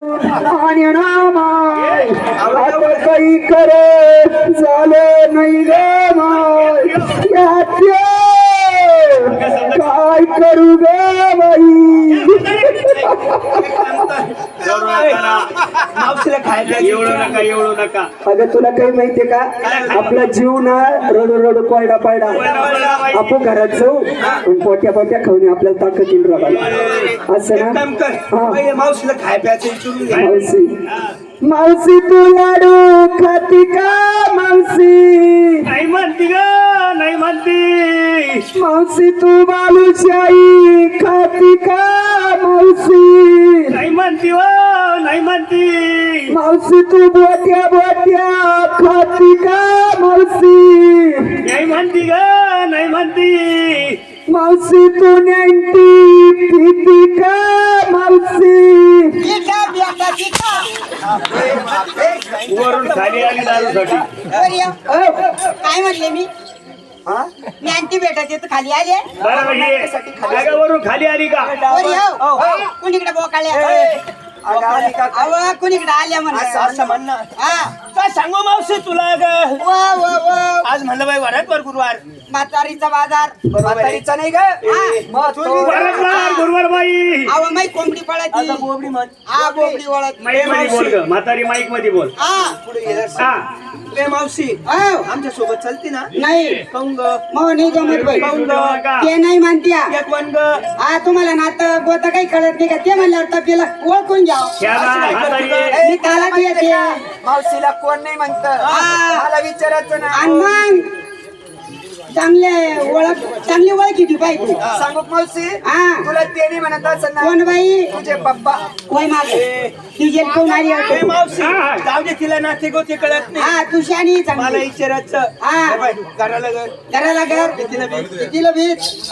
आणि नामाय आता काही करे झालं नाही ग माय काय करू ग बाई एवढं नका अगं तुला काही माहितीये का आपला जीव ना रडू रडू पायडा पायडा आपण घरात जाऊ पण पोट्या पोट्या खाऊन आपल्याला ताकद येईल रडायला असं ना मावशीला खाय प्यायचं मावशी मावशी तू लाडू खाती का मावशी नाही म्हणती ग नाही म्हणती मावशी तू बालूशाही खाती का मावशी नाही म्हणती व नाही म्हणती मावशी तू बोट्या बोट्या खाती का मावशी नाही म्हणती ग नाही म्हणती मावशी तू नेंटी पिती का मावशी वरून खाली आली दारूसाठी काय म्हणले मी आणखी भेटायचे तर खाली आले बरं म्हणजे वरून खाली आली का कुणीकडे बोकाळ्या कुणीकडे आल्या म्हणणं काय सांगू मावशी तुला आज म्हणलं बाई वरात गुरुवार म्हातारीचा बाजार म्हातारीचा नाही का गुरुवार बाई अहो माई कोंबडी पळायची बोबडी म्हण हा बोबडी वळत माईक मध्ये बोल ग म्हातारी माईक मध्ये बोल हा मावशी हो. आमच्या सोबत चलती ना नाही काऊंग मग नाही जमत बाई ते नाही म्हणत्या हा तुम्हाला नातं गोता काही कळत नाही का ते म्हणल्यावर तपेला ओळखून घ्या मी त्याला येते मावशीला कोण नाही म्हणत मला विचारायचं ना आणि मग चांगली ओळखी पाहिजे सांगू मावशी हा तुला ते नाही म्हणत असं ना कोण बाई तुझे पप्पा होय मागे तुझे कोण आली होती? मावशी जाऊ दे तिला नाते गोते कळत नाही हा तू शानी मला विचारायचं हा घराला घर घराला घर कितीला भीत